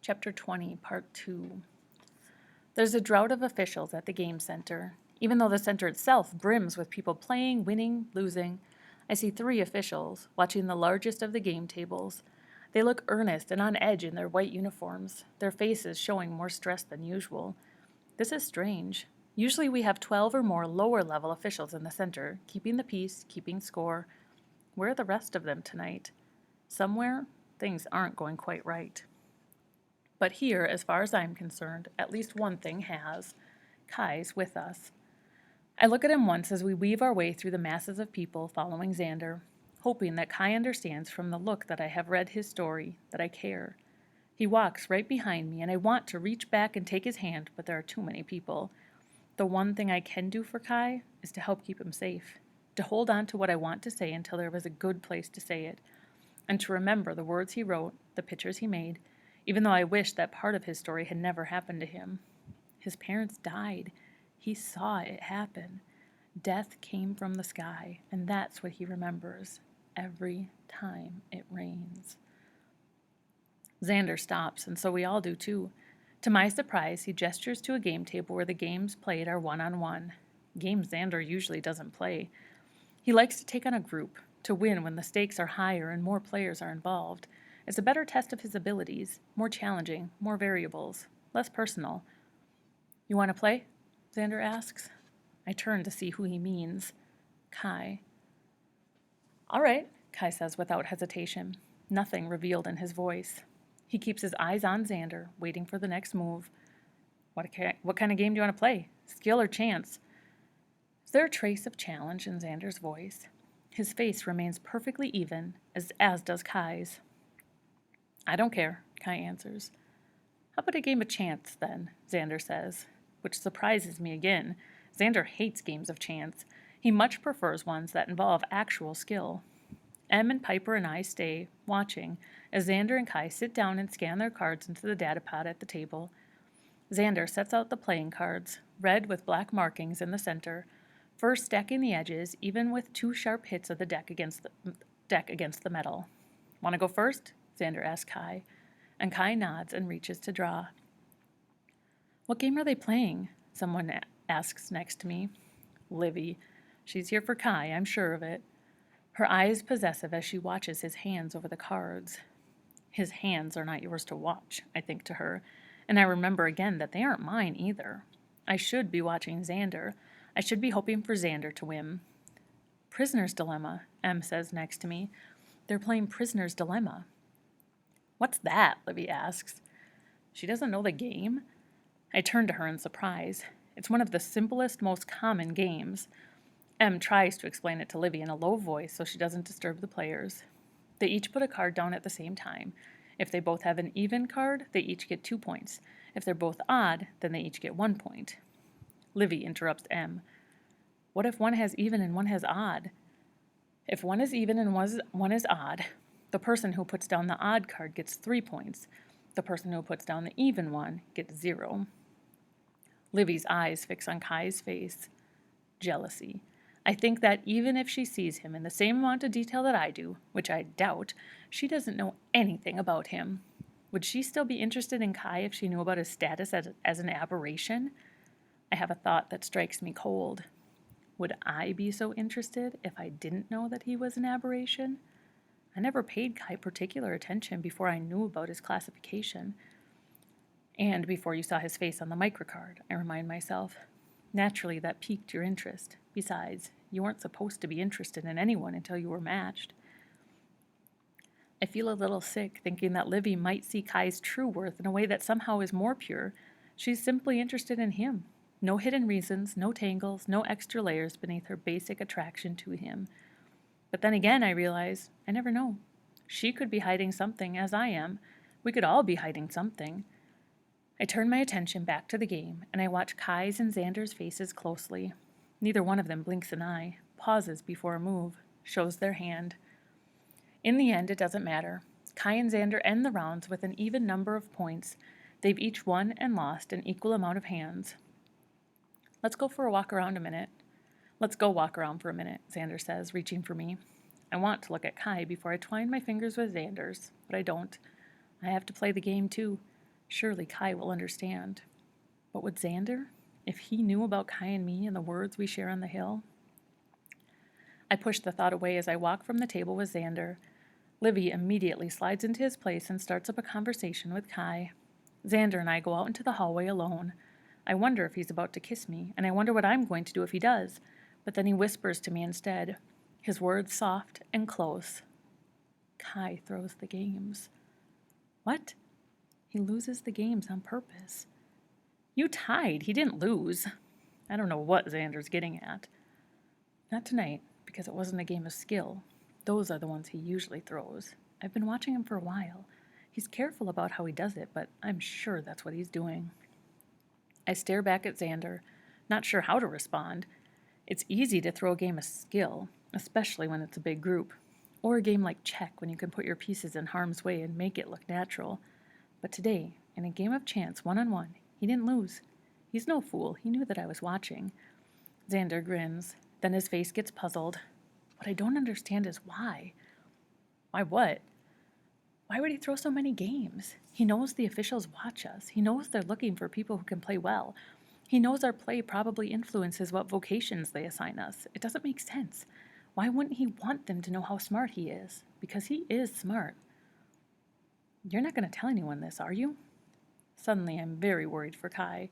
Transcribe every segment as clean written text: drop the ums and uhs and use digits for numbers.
Chapter 20, Part 2. There's a drought of officials at the game center. Even though the center itself brims with people playing, winning, losing, I see 3 officials watching the largest of the game tables. They look earnest and on edge in their white uniforms, their faces showing more stress than usual. This is strange. Usually we have 12 or more lower-level officials in the center, keeping the peace, keeping score. Where are the rest of them tonight? Somewhere, things aren't going quite right. But here, as far as I'm concerned, at least one thing has. Kai's with us. I look at him once as we weave our way through the masses of people following Xander, hoping that Kai understands from the look that I have read his story, that I care. He walks right behind me, and I want to reach back and take his hand, but there are too many people. The one thing I can do for Kai is to help keep him safe, to hold on to what I want to say until there was a good place to say it, and to remember the words he wrote, the pictures he made, even though I wish that part of his story had never happened to him. His parents died. He saw it happen. Death came from the sky, and that's what he remembers every time it rains. Xander stops, and so we all do too. To my surprise, he gestures to a game table where the games played are one-on-one. Games Xander usually doesn't play. He likes to take on a group, to win when the stakes are higher and more players are involved. It's a better test of his abilities, more challenging, more variables, less personal. You want to play? Xander asks. I turn to see who he means. Kai. All right, Kai says without hesitation, nothing revealed in his voice. He keeps his eyes on Xander, waiting for the next move. What kind of game do you want to play? Skill or chance? Is there a trace of challenge in Xander's voice? His face remains perfectly even, as does Kai's. I don't care, Kai answers. How about a game of chance, then, Xander says, which surprises me again. Xander hates games of chance. He much prefers ones that involve actual skill. Em and Piper and I stay, watching, as Xander and Kai sit down and scan their cards into the datapad at the table. Xander sets out the playing cards, red with black markings in the center, first stacking the edges, even with 2 sharp hits of the deck against the metal. Want to go first? Xander asks Kai, and Kai nods and reaches to draw. What game are they playing? Someone asks next to me. Livy. She's here for Kai, I'm sure of it. Her eyes possessive as she watches his hands over the cards. His hands are not yours to watch, I think to her, and I remember again that they aren't mine either. I should be watching Xander. I should be hoping for Xander to win. Prisoner's Dilemma, Em says next to me. They're playing Prisoner's Dilemma. What's that? Livy asks. She doesn't know the game? I turn to her in surprise. It's one of the simplest, most common games. Em tries to explain it to Livy in a low voice so she doesn't disturb the players. They each put a card down at the same time. If they both have an even card, they each get 2 points. If they're both odd, then they each get 1 point. Livy interrupts Em. What if one has even and one has odd? If one is even and one is odd, the person who puts down the odd card gets 3 points. The person who puts down the even one gets 0. Livy's eyes fix on Kai's face. Jealousy. I think that even if she sees him in the same amount of detail that I do, which I doubt, she doesn't know anything about him. Would she still be interested in Kai if she knew about his status as an aberration? I have a thought that strikes me cold. Would I be so interested if I didn't know that he was an aberration? I never paid Kai particular attention before I knew about his classification. And before you saw his face on the microcard, I remind myself. Naturally, that piqued your interest. Besides, you weren't supposed to be interested in anyone until you were matched. I feel a little sick thinking that Livy might see Kai's true worth in a way that somehow is more pure. She's simply interested in him. No hidden reasons, no tangles, no extra layers beneath her basic attraction to him. But then again, I realize, I never know. She could be hiding something, as I am. We could all be hiding something. I turn my attention back to the game, and I watch Kai's and Xander's faces closely. Neither one of them blinks an eye, pauses before a move, shows their hand. In the end, it doesn't matter. Kai and Xander end the rounds with an even number of points. They've each won and lost an equal amount of hands. Let's go for a walk around a minute. Let's go walk around for a minute, Xander says, reaching for me. I want to look at Kai before I twine my fingers with Xander's, but I don't. I have to play the game, too. Surely Kai will understand. But would Xander? If he knew about Kai and me and the words we share on the hill? I push the thought away as I walk from the table with Xander. Livy immediately slides into his place and starts up a conversation with Kai. Xander and I go out into the hallway alone. I wonder if he's about to kiss me, and I wonder what I'm going to do if he does. But then he whispers to me instead, his words soft and close. Kai throws the games. What? He loses the games on purpose. You tied. He didn't lose. I don't know what Xander's getting at. Not tonight, because it wasn't a game of skill. Those are the ones he usually throws. I've been watching him for a while. He's careful about how he does it, but I'm sure that's what he's doing. I stare back at Xander, not sure how to respond. It's easy to throw a game of skill, especially when it's a big group, or a game like check when you can put your pieces in harm's way and make it look natural. But today, in a game of chance, one-on-one, he didn't lose. He's no fool. He knew that I was watching. Xander grins. Then his face gets puzzled. What I don't understand is why. Why what? Why would he throw so many games? He knows the officials watch us. He knows they're looking for people who can play well. He knows our play probably influences what vocations they assign us. It doesn't make sense. Why wouldn't he want them to know how smart he is? Because he is smart. You're not going to tell anyone this, are you? Suddenly, I'm very worried for Kai.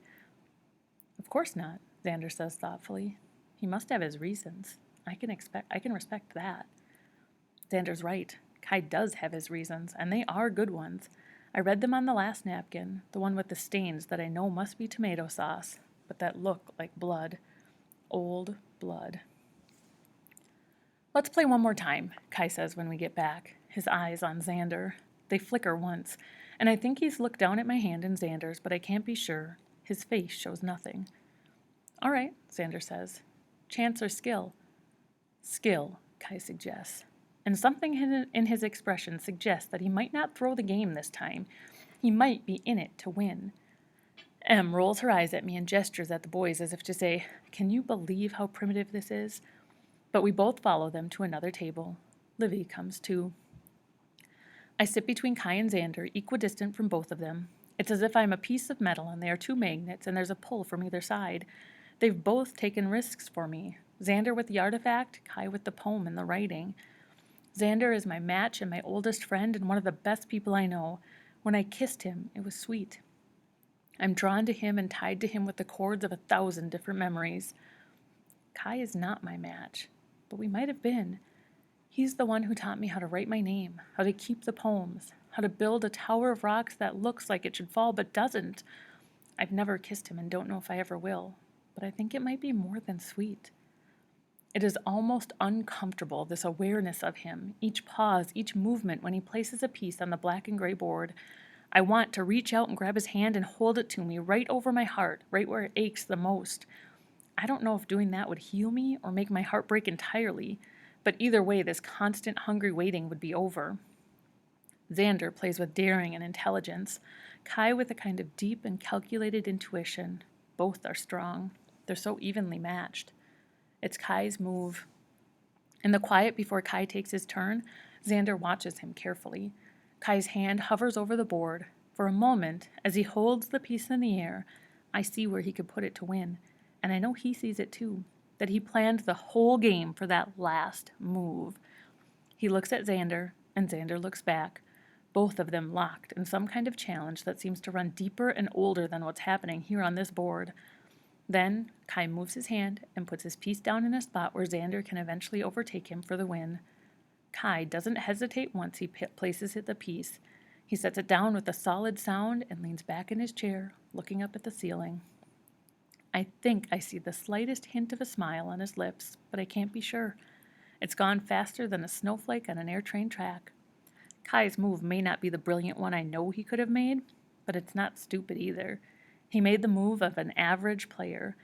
Of course not, Xander says thoughtfully. He must have his reasons. I can respect that. Xander's right. Kai does have his reasons, and they are good ones. I read them on the last napkin, the one with the stains that I know must be tomato sauce, but that look like blood. Old blood. Let's play one more time, Kai says when we get back, his eyes on Xander. They flicker once, and I think he's looked down at my hand in Xander's, but I can't be sure. His face shows nothing. All right, Xander says. Chance or skill? Skill, Kai suggests. And something in his expression suggests that he might not throw the game this time. He might be in it to win. Em rolls her eyes at me and gestures at the boys as if to say, can you believe how primitive this is? But we both follow them to another table. Livy comes too. I sit between Kai and Xander, equidistant from both of them. It's as if I'm a piece of metal and they are two magnets and there's a pull from either side. They've both taken risks for me. Xander with the artifact, Kai with the poem and the writing. Xander is my match and my oldest friend and one of the best people I know. When I kissed him, it was sweet. I'm drawn to him and tied to him with the cords of 1,000 different memories. Kai is not my match, but we might have been. He's the one who taught me how to write my name, how to keep the poems, how to build a tower of rocks that looks like it should fall but doesn't. I've never kissed him and don't know if I ever will, but I think it might be more than sweet. It is almost uncomfortable, this awareness of him, each pause, each movement when he places a piece on the black and gray board. I want to reach out and grab his hand and hold it to me, right over my heart, right where it aches the most. I don't know if doing that would heal me or make my heart break entirely, but either way, this constant hungry waiting would be over. Xander plays with daring and intelligence, Kai with a kind of deep and calculated intuition. Both are strong. They're so evenly matched. It's Kai's move. In the quiet before Kai takes his turn, Xander watches him carefully. Kai's hand hovers over the board. For a moment, as he holds the piece in the air, I see where he could put it to win, and I know he sees it too, that he planned the whole game for that last move. He looks at Xander, and Xander looks back, both of them locked in some kind of challenge that seems to run deeper and older than what's happening here on this board. Then, Kai moves his hand and puts his piece down in a spot where Xander can eventually overtake him for the win. Kai doesn't hesitate once he places the piece. He sets it down with a solid sound and leans back in his chair, looking up at the ceiling. I think I see the slightest hint of a smile on his lips, but I can't be sure. It's gone faster than a snowflake on an air-train track. Kai's move may not be the brilliant one I know he could have made, but it's not stupid either. He made the move of an average player.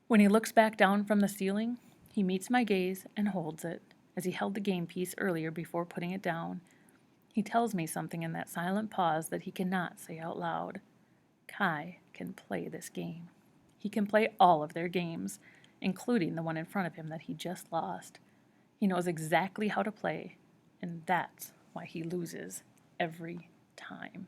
When he looks back down from the ceiling, he meets my gaze and holds it, as he held the game piece earlier before putting it down. He tells me something in that silent pause that he cannot say out loud. Kai can play this game. He can play all of their games, including the one in front of him that he just lost. He knows exactly how to play, and that's why he loses every time.